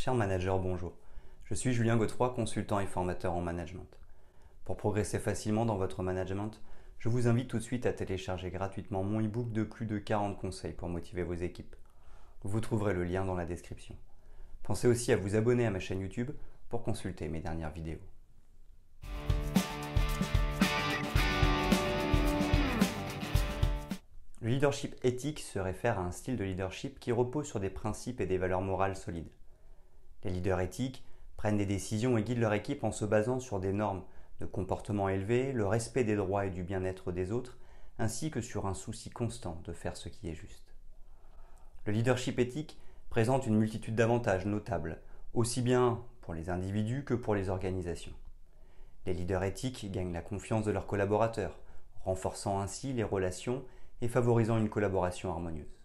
Cher manager, bonjour. Je suis Julien Godefroy, consultant et formateur en management. Pour progresser facilement dans votre management, je vous invite tout de suite à télécharger gratuitement mon e-book de plus de 40 conseils pour motiver vos équipes. Vous trouverez le lien dans la description. Pensez aussi à vous abonner à ma chaîne YouTube pour consulter mes dernières vidéos. Le leadership éthique se réfère à un style de leadership qui repose sur des principes et des valeurs morales solides. Les leaders éthiques prennent des décisions et guident leur équipe en se basant sur des normes de comportement élevées, le respect des droits et du bien-être des autres, ainsi que sur un souci constant de faire ce qui est juste. Le leadership éthique présente une multitude d'avantages notables, aussi bien pour les individus que pour les organisations. Les leaders éthiques gagnent la confiance de leurs collaborateurs, renforçant ainsi les relations et favorisant une collaboration harmonieuse.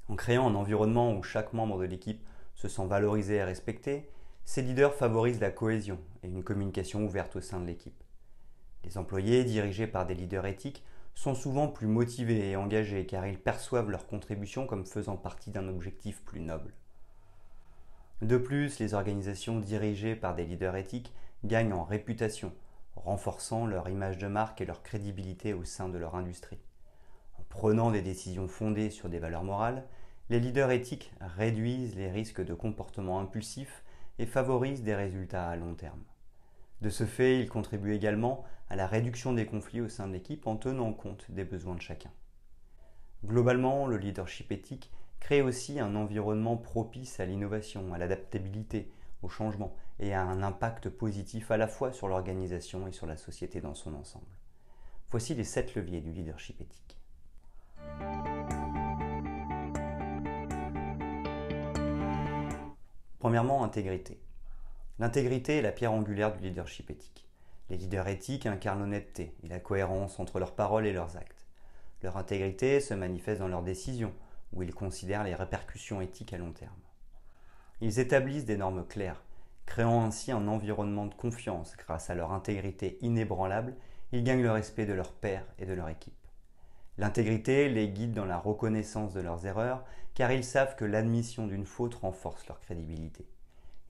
En créant un environnement où chaque membre de l'équipe se sent valorisé et respecté, ces leaders favorisent la cohésion et une communication ouverte au sein de l'équipe. Les employés dirigés par des leaders éthiques sont souvent plus motivés et engagés car ils perçoivent leur contribution comme faisant partie d'un objectif plus noble. De plus, les organisations dirigées par des leaders éthiques gagnent en réputation, renforçant leur image de marque et leur crédibilité au sein de leur industrie. En prenant des décisions fondées sur des valeurs morales, les leaders éthiques réduisent les risques de comportements impulsifs et favorisent des résultats à long terme. De ce fait, ils contribuent également à la réduction des conflits au sein de l'équipe en tenant compte des besoins de chacun. Globalement, le leadership éthique crée aussi un environnement propice à l'innovation, à l'adaptabilité, au changement et à un impact positif à la fois sur l'organisation et sur la société dans son ensemble. Voici les 7 leviers du leadership éthique. Premièrement, intégrité. L'intégrité est la pierre angulaire du leadership éthique. Les leaders éthiques incarnent l'honnêteté et la cohérence entre leurs paroles et leurs actes. Leur intégrité se manifeste dans leurs décisions, où ils considèrent les répercussions éthiques à long terme. Ils établissent des normes claires, créant ainsi un environnement de confiance. Grâce à leur intégrité inébranlable, ils gagnent le respect de leurs pairs et de leur équipe. L'intégrité les guide dans la reconnaissance de leurs erreurs, car ils savent que l'admission d'une faute renforce leur crédibilité.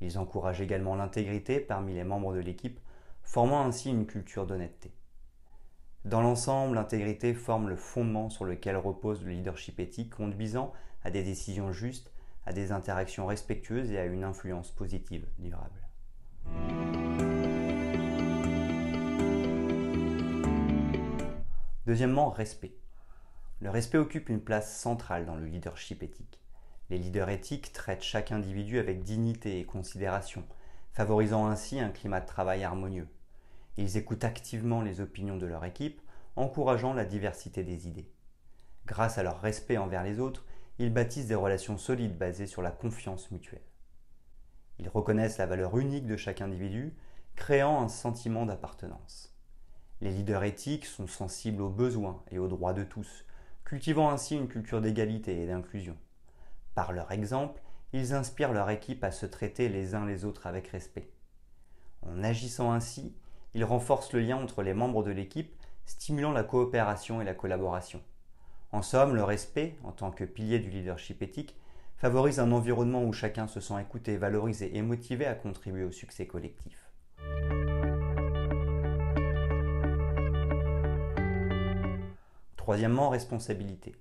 Ils encouragent également l'intégrité parmi les membres de l'équipe, formant ainsi une culture d'honnêteté. Dans l'ensemble, l'intégrité forme le fondement sur lequel repose le leadership éthique, conduisant à des décisions justes, à des interactions respectueuses et à une influence positive durable. Deuxièmement, respect. Le respect occupe une place centrale dans le leadership éthique. Les leaders éthiques traitent chaque individu avec dignité et considération, favorisant ainsi un climat de travail harmonieux. Ils écoutent activement les opinions de leur équipe, encourageant la diversité des idées. Grâce à leur respect envers les autres, ils bâtissent des relations solides basées sur la confiance mutuelle. Ils reconnaissent la valeur unique de chaque individu, créant un sentiment d'appartenance. Les leaders éthiques sont sensibles aux besoins et aux droits de tous, cultivant ainsi une culture d'égalité et d'inclusion. Par leur exemple, ils inspirent leur équipe à se traiter les uns les autres avec respect. En agissant ainsi, ils renforcent le lien entre les membres de l'équipe, stimulant la coopération et la collaboration. En somme, le respect, en tant que pilier du leadership éthique, favorise un environnement où chacun se sent écouté, valorisé et motivé à contribuer au succès collectif. Troisièmement, responsabilité.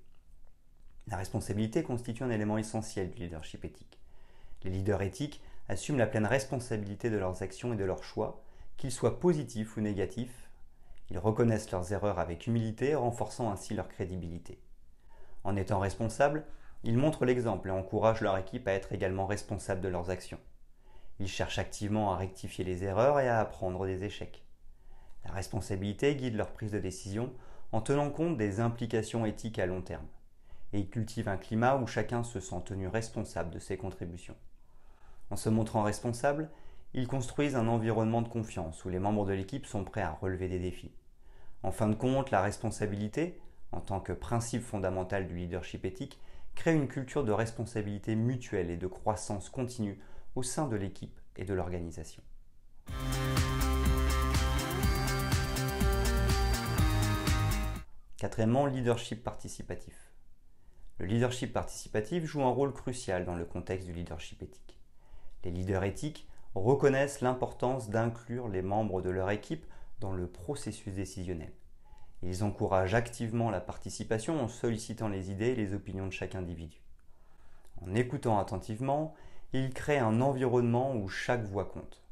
La responsabilité constitue un élément essentiel du leadership éthique. Les leaders éthiques assument la pleine responsabilité de leurs actions et de leurs choix, qu'ils soient positifs ou négatifs. Ils reconnaissent leurs erreurs avec humilité, renforçant ainsi leur crédibilité. En étant responsables, ils montrent l'exemple et encouragent leur équipe à être également responsables de leurs actions. Ils cherchent activement à rectifier les erreurs et à apprendre des échecs. La responsabilité guide leur prise de décision en tenant compte des implications éthiques à long terme. Et ils cultivent un climat où chacun se sent tenu responsable de ses contributions. En se montrant responsables, ils construisent un environnement de confiance où les membres de l'équipe sont prêts à relever des défis. En fin de compte, la responsabilité, en tant que principe fondamental du leadership éthique, crée une culture de responsabilité mutuelle et de croissance continue au sein de l'équipe et de l'organisation. Quatrièmement, leadership participatif. Le leadership participatif joue un rôle crucial dans le contexte du leadership éthique. Les leaders éthiques reconnaissent l'importance d'inclure les membres de leur équipe dans le processus décisionnel. Ils encouragent activement la participation en sollicitant les idées et les opinions de chaque individu. En écoutant attentivement, ils créent un environnement où chaque voix compte.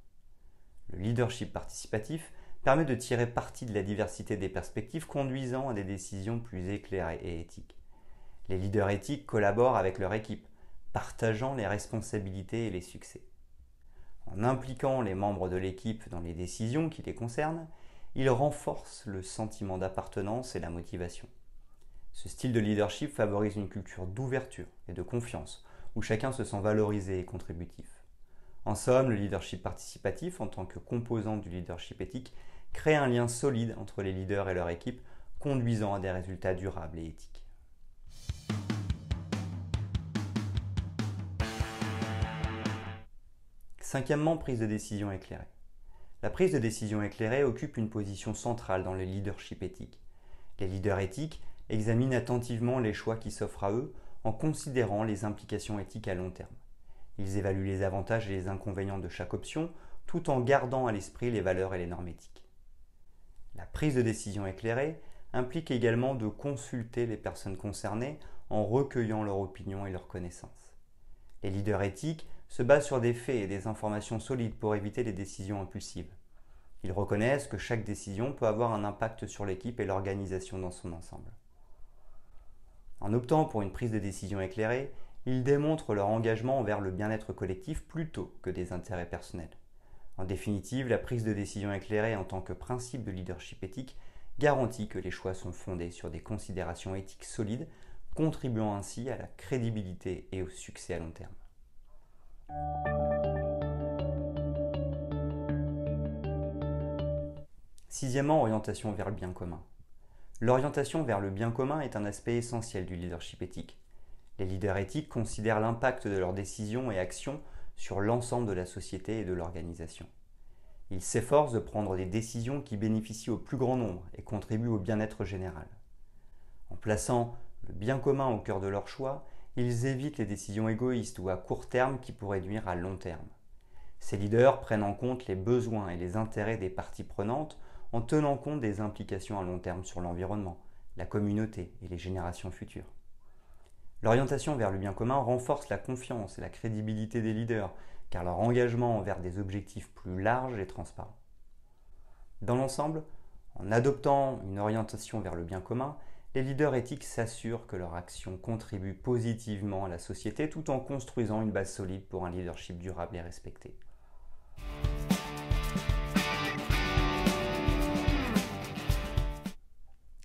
Le leadership participatif permet de tirer parti de la diversité des perspectives conduisant à des décisions plus éclairées et éthiques. Les leaders éthiques collaborent avec leur équipe, partageant les responsabilités et les succès. En impliquant les membres de l'équipe dans les décisions qui les concernent, ils renforcent le sentiment d'appartenance et la motivation. Ce style de leadership favorise une culture d'ouverture et de confiance, où chacun se sent valorisé et contributif. En somme, le leadership participatif, en tant que composant du leadership éthique, crée un lien solide entre les leaders et leur équipe, conduisant à des résultats durables et éthiques. Cinquièmement, prise de décision éclairée. La prise de décision éclairée occupe une position centrale dans le leadership éthique. Les leaders éthiques examinent attentivement les choix qui s'offrent à eux en considérant les implications éthiques à long terme. Ils évaluent les avantages et les inconvénients de chaque option tout en gardant à l'esprit les valeurs et les normes éthiques. La prise de décision éclairée implique également de consulter les personnes concernées en recueillant leur opinion et leurs connaissances. Les leaders éthiques se basent sur des faits et des informations solides pour éviter les décisions impulsives. Ils reconnaissent que chaque décision peut avoir un impact sur l'équipe et l'organisation dans son ensemble. En optant pour une prise de décision éclairée, ils démontrent leur engagement envers le bien-être collectif plutôt que des intérêts personnels. En définitive, la prise de décision éclairée en tant que principe de leadership éthique garantit que les choix sont fondés sur des considérations éthiques solides, contribuant ainsi à la crédibilité et au succès à long terme. Sixièmement, orientation vers le bien commun. L'orientation vers le bien commun est un aspect essentiel du leadership éthique. Les leaders éthiques considèrent l'impact de leurs décisions et actions sur l'ensemble de la société et de l'organisation. Ils s'efforcent de prendre des décisions qui bénéficient au plus grand nombre et contribuent au bien-être général. En plaçant le bien commun au cœur de leurs choix, ils évitent les décisions égoïstes ou à court terme qui pourraient nuire à long terme. Ces leaders prennent en compte les besoins et les intérêts des parties prenantes en tenant compte des implications à long terme sur l'environnement, la communauté et les générations futures. L'orientation vers le bien commun renforce la confiance et la crédibilité des leaders, car leur engagement envers des objectifs plus larges est transparent. Dans l'ensemble, en adoptant une orientation vers le bien commun, les leaders éthiques s'assurent que leur action contribue positivement à la société tout en construisant une base solide pour un leadership durable et respecté.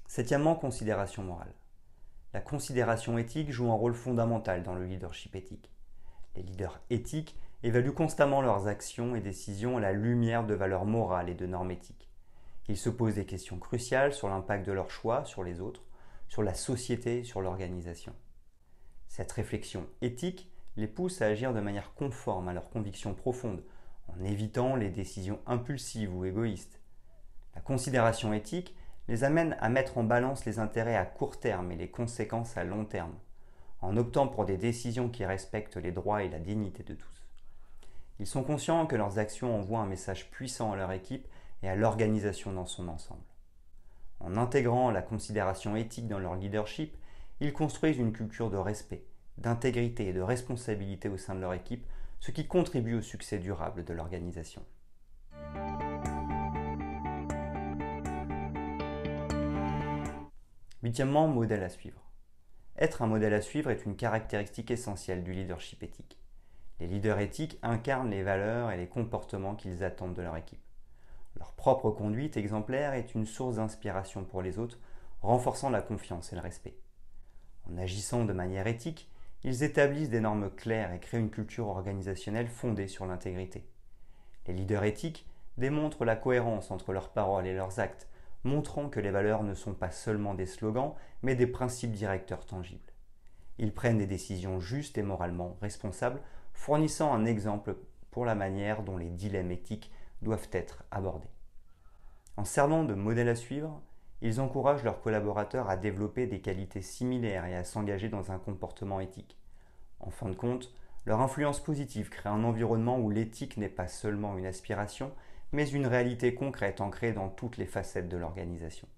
Septièmement, considération morale. La considération éthique joue un rôle fondamental dans le leadership éthique. Les leaders éthiques évaluent constamment leurs actions et décisions à la lumière de valeurs morales et de normes éthiques. Ils se posent des questions cruciales sur l'impact de leurs choix sur les autres, sur la société et sur l'organisation. Cette réflexion éthique les pousse à agir de manière conforme à leurs convictions profondes, en évitant les décisions impulsives ou égoïstes. La considération éthique les amène à mettre en balance les intérêts à court terme et les conséquences à long terme, en optant pour des décisions qui respectent les droits et la dignité de tous. Ils sont conscients que leurs actions envoient un message puissant à leur équipe et à l'organisation dans son ensemble. En intégrant la considération éthique dans leur leadership, ils construisent une culture de respect, d'intégrité et de responsabilité au sein de leur équipe, ce qui contribue au succès durable de l'organisation. Huitièmement, modèle à suivre. Être un modèle à suivre est une caractéristique essentielle du leadership éthique. Les leaders éthiques incarnent les valeurs et les comportements qu'ils attendent de leur équipe. Leur propre conduite exemplaire est une source d'inspiration pour les autres, renforçant la confiance et le respect. En agissant de manière éthique, ils établissent des normes claires et créent une culture organisationnelle fondée sur l'intégrité. Les leaders éthiques démontrent la cohérence entre leurs paroles et leurs actes, montrant que les valeurs ne sont pas seulement des slogans, mais des principes directeurs tangibles. Ils prennent des décisions justes et moralement responsables, fournissant un exemple pour la manière dont les dilemmes éthiques doivent être abordés. En servant de modèle à suivre, ils encouragent leurs collaborateurs à développer des qualités similaires et à s'engager dans un comportement éthique. En fin de compte, Leur influence positive crée un environnement où l'éthique n'est pas seulement une aspiration, mais une réalité concrète ancrée dans toutes les facettes de l'organisation.